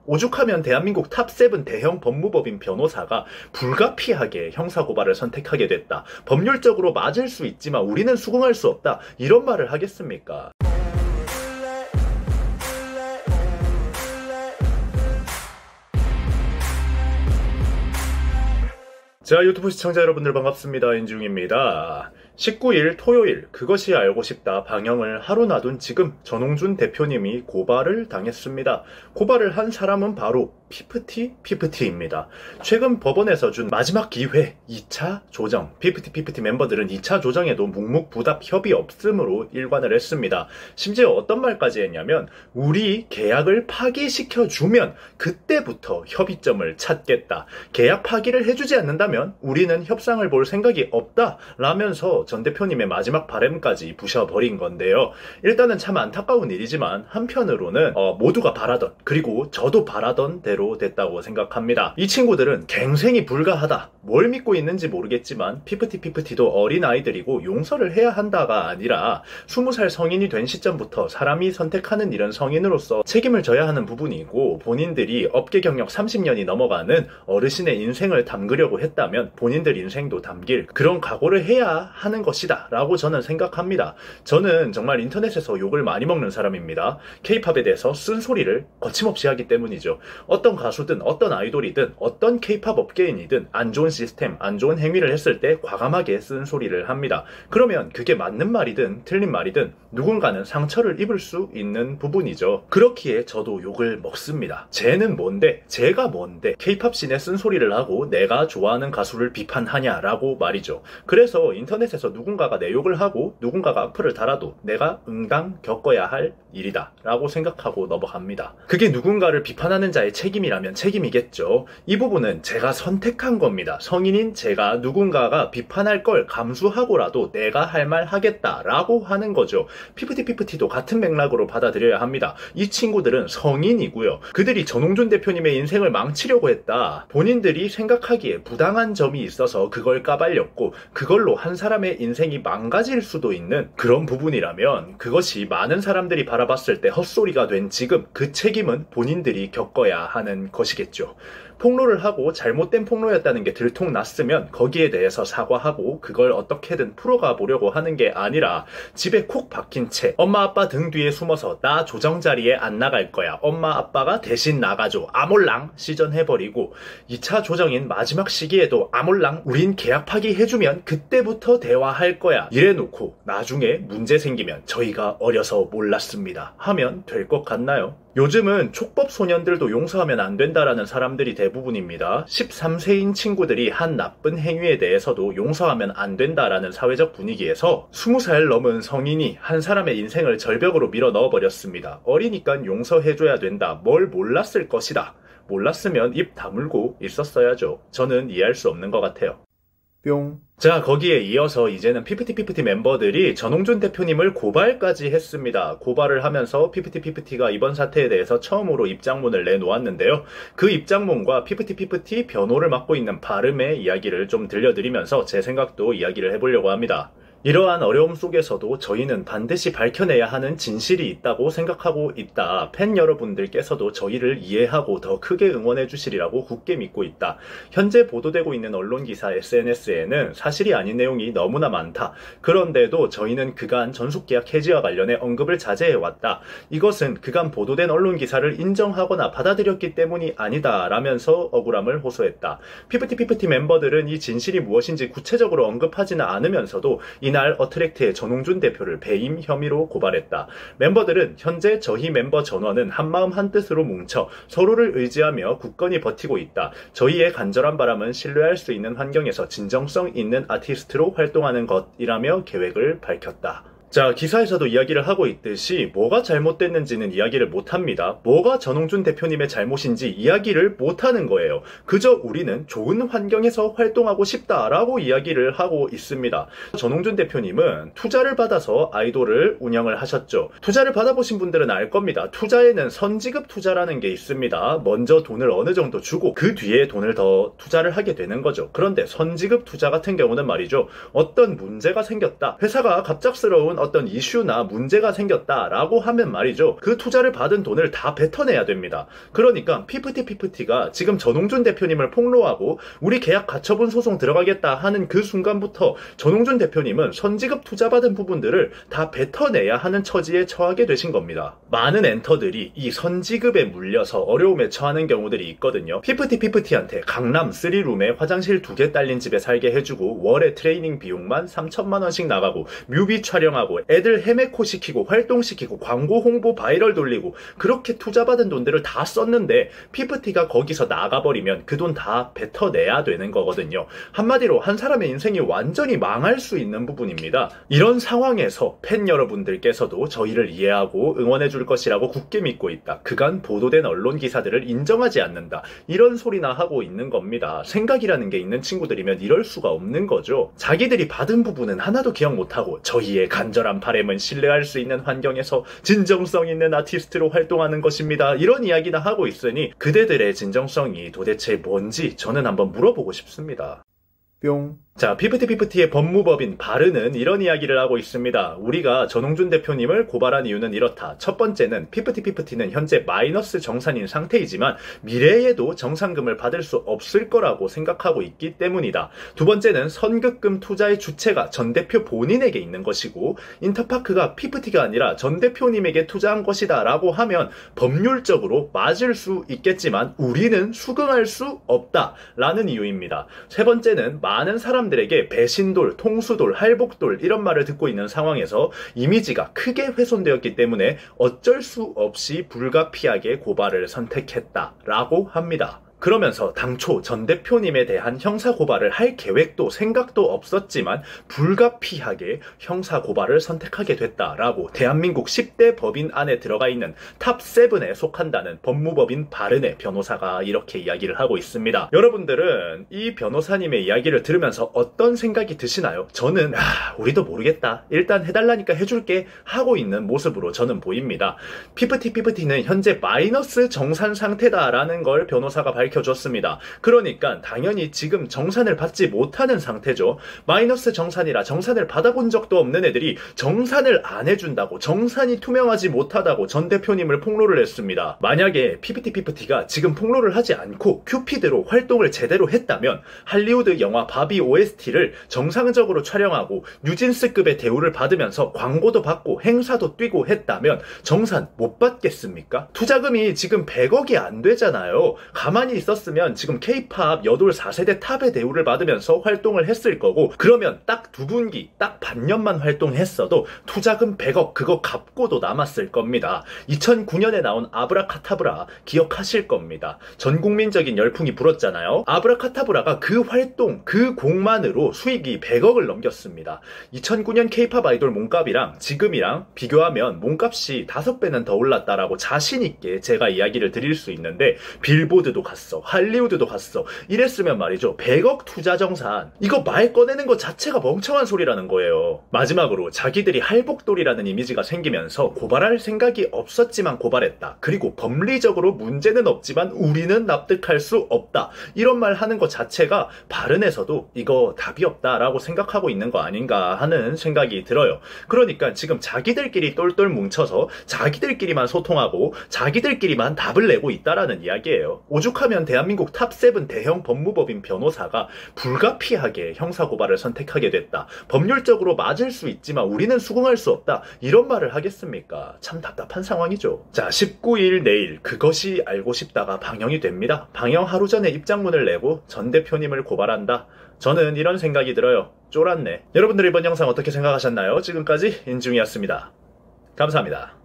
오죽하면 대한민국 탑7 대형 법무법인 변호사가 불가피하게 형사고발을 선택하게 됐다. 법률적으로 맞을 수 있지만 우리는 수긍할 수 없다. 이런 말을 하겠습니까? 자, 유튜브 시청자 여러분들 반갑습니다. 인중입니다. 19일 토요일 그것이 알고 싶다 방영을 하루 놔둔 지금 전홍준 대표님이 고발을 당했습니다. 고발을 한 사람은 바로 피프티입니다. 최근 법원에서 준 마지막 기회 2차 조정, 피프티 멤버들은 2차 조정에도 묵묵부답 협의 없음으로 일관을 했습니다. 심지어 어떤 말까지 했냐면 우리 계약을 파기시켜주면 그때부터 협의점을 찾겠다. 계약 파기를 해주지 않는다면 우리는 협상을 볼 생각이 없다 라면서 전 대표님의 마지막 바람까지 부셔버린 건데요. 일단은 참 안타까운 일이지만 한편으로는 모두가 바라던, 그리고 저도 바라던 대로 됐다고 생각합니다. 이 친구들은 갱생이 불가하다. 뭘 믿고 있는지 모르겠지만 피프티도 어린아이들이고 용서를 해야 한다가 아니라 20살 성인이 된 시점부터 사람이 선택하는 일은 성인으로서 책임을 져야 하는 부분이고, 본인들이 업계 경력 30년이 넘어가는 어르신의 인생을 담그려고 했다면 본인들 인생도 담길 그런 각오를 해야 하는 것이다 라고 저는 생각합니다. 저는 정말 인터넷에서 욕을 많이 먹는 사람입니다. K-팝에 대해서 쓴소리를 거침없이 하기 때문이죠. 어떤 가수든 어떤 아이돌이든 어떤 K-팝 업계인이든 안 좋은 시스템, 안 좋은 행위를 했을 때 과감하게 쓴소리를 합니다. 그러면 그게 맞는 말이든 틀린 말이든 누군가는 상처를 입을 수 있는 부분이죠. 그렇기에 저도 욕을 먹습니다. 쟤는 뭔데? 제가 뭔데? K-팝 씬에 쓴소리를 하고 내가 좋아하는 가수를 비판하냐라고 말이죠. 그래서 인터넷에서 누군가가 내 욕을 하고 누군가가 악플을 달아도 내가 응당 겪어야 할 일이다 라고 생각하고 넘어갑니다. 그게 누군가를 비판하는 자의 책임이라면 책임이겠죠. 이 부분은 제가 선택한 겁니다. 성인인 제가 누군가가 비판할 걸 감수하고라도 내가 할 말 하겠다 라고 하는 거죠. 피프티도 같은 맥락으로 받아들여야 합니다. 이 친구들은 성인이고요. 그들이 전홍준 대표님의 인생을 망치려고 했다. 본인들이 생각하기에 부당한 점이 있어서 그걸 까발렸고 그걸로 한 사람의 인생이 망가질 수도 있는 그런 부분이라면 그것이 많은 사람들이 바라봤을 때 헛소리가 된 지금 그 책임은 본인들이 겪어야 하는 것이겠죠. 폭로를 하고 잘못된 폭로였다는 게 들통났으면 거기에 대해서 사과하고 그걸 어떻게든 풀어가 보려고 하는 게 아니라 집에 콕 박힌 채 엄마 아빠 등 뒤에 숨어서 나 조정 자리에 안 나갈 거야. 엄마 아빠가 대신 나가줘. 아몰랑 시전해버리고 2차 조정인 마지막 시기에도 아몰랑 우린 계약 파기해주면 그때부터 대화할 거야. 이래놓고 나중에 문제 생기면 저희가 어려서 몰랐습니다 하면 될 것 같나요? 요즘은 촉법 소년들도 용서하면 안 된다라는 사람들이 대부분입니다. 13세인 친구들이 한 나쁜 행위에 대해서도 용서하면 안 된다라는 사회적 분위기에서 20살 넘은 성인이 한 사람의 인생을 절벽으로 밀어 넣어버렸습니다. 어리니까 용서해줘야 된다. 뭘 몰랐을 것이다. 몰랐으면 입 다물고 있었어야죠. 저는 이해할 수 없는 것 같아요. 뿅. 자, 거기에 이어서 이제는 피프티 멤버들이 전홍준 대표님을 고발까지 했습니다. 고발을 하면서 피프티가 이번 사태에 대해서 처음으로 입장문을 내놓았는데요. 그 입장문과 피프티 변호를 맡고 있는 바름의 이야기를 좀 들려드리면서 제 생각도 이야기를 해보려고 합니다. 이러한 어려움 속에서도 저희는 반드시 밝혀내야 하는 진실이 있다고 생각하고 있다. 팬 여러분들께서도 저희를 이해하고 더 크게 응원해 주시리라고 굳게 믿고 있다. 현재 보도되고 있는 언론기사 SNS에는 사실이 아닌 내용이 너무나 많다. 그런데도 저희는 그간 전속계약 해지와 관련해 언급을 자제해왔다. 이것은 그간 보도된 언론기사를 인정하거나 받아들였기 때문이 아니다 라면서 억울함을 호소했다. 피프티 멤버들은 이 진실이 무엇인지 구체적으로 언급하지는 않으면서도 이날 어트랙트의 전홍준 대표를 배임 혐의로 고발했다. 멤버들은 현재 저희 멤버 전원은 한마음 한뜻으로 뭉쳐 서로를 의지하며 굳건히 버티고 있다. 저희의 간절한 바람은 신뢰할 수 있는 환경에서 진정성 있는 아티스트로 활동하는 것이라며 계획을 밝혔다. 자, 기사에서도 이야기를 하고 있듯이 뭐가 잘못됐는지는 이야기를 못합니다. 뭐가 전홍준 대표님의 잘못인지 이야기를 못하는 거예요. 그저 우리는 좋은 환경에서 활동하고 싶다라고 이야기를 하고 있습니다. 전홍준 대표님은 투자를 받아서 아이돌을 운영을 하셨죠. 투자를 받아보신 분들은 알 겁니다. 투자에는 선지급 투자라는 게 있습니다. 먼저 돈을 어느 정도 주고 그 뒤에 돈을 더 투자를 하게 되는 거죠. 그런데 선지급 투자 같은 경우는 말이죠. 어떤 문제가 생겼다. 회사가 갑작스러운 어떤 이슈나 문제가 생겼다라고 하면 말이죠. 그 투자를 받은 돈을 다 뱉어내야 됩니다. 그러니까 피프티가 지금 전홍준 대표님을 폭로하고 우리 계약 가처분 소송 들어가겠다 하는 그 순간부터 전홍준 대표님은 선지급 투자받은 부분들을 다 뱉어내야 하는 처지에 처하게 되신 겁니다. 많은 엔터들이 이 선지급에 물려서 어려움에 처하는 경우들이 있거든요. 피프티한테 강남 3룸에 화장실 2개 딸린 집에 살게 해주고 월에 트레이닝 비용만 3천만 원씩 나가고 뮤비 촬영하고 애들 헤메코 시키고 활동시키고 광고 홍보 바이럴 돌리고 그렇게 투자받은 돈들을 다 썼는데 피프티가 거기서 나가버리면 그 돈 다 뱉어내야 되는 거거든요. 한마디로 한 사람의 인생이 완전히 망할 수 있는 부분입니다. 이런 상황에서 팬 여러분들께서도 저희를 이해하고 응원해 줄 것이라고 굳게 믿고 있다. 그간 보도된 언론 기사들을 인정하지 않는다. 이런 소리나 하고 있는 겁니다. 생각이라는 게 있는 친구들이면 이럴 수가 없는 거죠. 자기들이 받은 부분은 하나도 기억 못하고 저희의 간절한 바램은 신뢰할 수 있는 환경에서 진정성 있는 아티스트로 활동하는 것입니다. 이런 이야기나 하고 있으니 그대들의 진정성이 도대체 뭔지 저는 한번 물어보고 싶습니다. 뿅. 자, 피프티의 법무법인 바르는 이런 이야기를 하고 있습니다. 우리가 전홍준 대표님을 고발한 이유는 이렇다. 첫 번째는 피프티는 현재 마이너스 정산인 상태이지만 미래에도 정산금을 받을 수 없을 거라고 생각하고 있기 때문이다. 두 번째는 선급금 투자의 주체가 전 대표 본인에게 있는 것이고 인터파크가 피프티가 아니라 전 대표님에게 투자한 것이다 라고 하면 법률적으로 맞을 수 있겠지만 우리는 수긍할 수 없다 라는 이유입니다. 세 번째는 많은 사람들에게 배신돌, 통수돌, 할복돌 이런 말을 듣고 있는 상황에서 이미지가 크게 훼손되었기 때문에 어쩔 수 없이 불가피하게 고발을 선택했다라고 합니다. 그러면서 당초 전 대표님에 대한 형사고발을 할 계획도 생각도 없었지만 불가피하게 형사고발을 선택하게 됐다라고 대한민국 10대 법인 안에 들어가 있는 탑7에 속한다는 법무법인 바른의 변호사가 이렇게 이야기를 하고 있습니다. 여러분들은 이 변호사님의 이야기를 들으면서 어떤 생각이 드시나요? 저는 우리도 모르겠다. 일단 해달라니까 해줄게 하고 있는 모습으로 저는 보입니다. 피프티는 현재 마이너스 정산 상태다라는 걸 변호사가 밝혀줬습니다. 그러니까 당연히 지금 정산을 받지 못하는 상태죠. 마이너스 정산이라 정산을 받아본 적도 없는 애들이 정산을 안 해준다고, 정산이 투명하지 못하다고 전 대표님을 폭로를 했습니다. 만약에 피프티가 지금 폭로를 하지 않고 큐피드로 활동을 제대로 했다면 할리우드 영화 바비 OST를 정상적으로 촬영하고 뉴진스급의 대우를 받으면서 광고도 받고 행사도 뛰고 했다면 정산 못 받겠습니까? 투자금이 지금 100억이 안 되잖아요. 가만히 있었으면 지금 K-POP 여돌 4세대 탑의 대우를 받으면서 활동을 했을 거고, 그러면 딱 두 분기, 딱 반년만 활동했어도 투자금 100억 그거 갚고도 남았을 겁니다. 2009년에 나온 아브라카타브라 기억하실 겁니다. 전국민적인 열풍이 불었잖아요. 아브라카타브라가 그 활동, 그 곡만으로 수익이 100억을 넘겼습니다. 2009년 K-POP 아이돌 몸값이랑 지금이랑 비교하면 몸값이 5배는 더 올랐다라고 자신있게 제가 이야기를 드릴 수 있는데, 빌보드도 갔어, 할리우드도 갔어. 이랬으면 말이죠, 100억 투자 정산, 이거 말 꺼내는 것 자체가 멍청한 소리라는 거예요. 마지막으로 자기들이 할복돌이라는 이미지가 생기면서 고발할 생각이 없었지만 고발했다. 그리고 법리적으로 문제는 없지만 우리는 납득할 수 없다. 이런 말 하는 것 자체가 바른에서도 이거 답이 없다라고 생각하고 있는 거 아닌가 하는 생각이 들어요. 그러니까 지금 자기들끼리 똘똘 뭉쳐서 자기들끼리만 소통하고 자기들끼리만 답을 내고 있다라는 이야기예요. 오죽하면 대한민국 탑7 대형 법무법인 변호사가 불가피하게 형사고발을 선택하게 됐다. 법률적으로 맞을 수 있지만 우리는 수긍할 수 없다. 이런 말을 하겠습니까? 참 답답한 상황이죠. 자, 19일 내일 그것이 알고 싶다가 방영이 됩니다. 방영 하루 전에 입장문을 내고 전 대표님을 고발한다. 저는 이런 생각이 들어요. 쫄았네. 여러분들 이번 영상 어떻게 생각하셨나요? 지금까지 인중이었습니다. 감사합니다.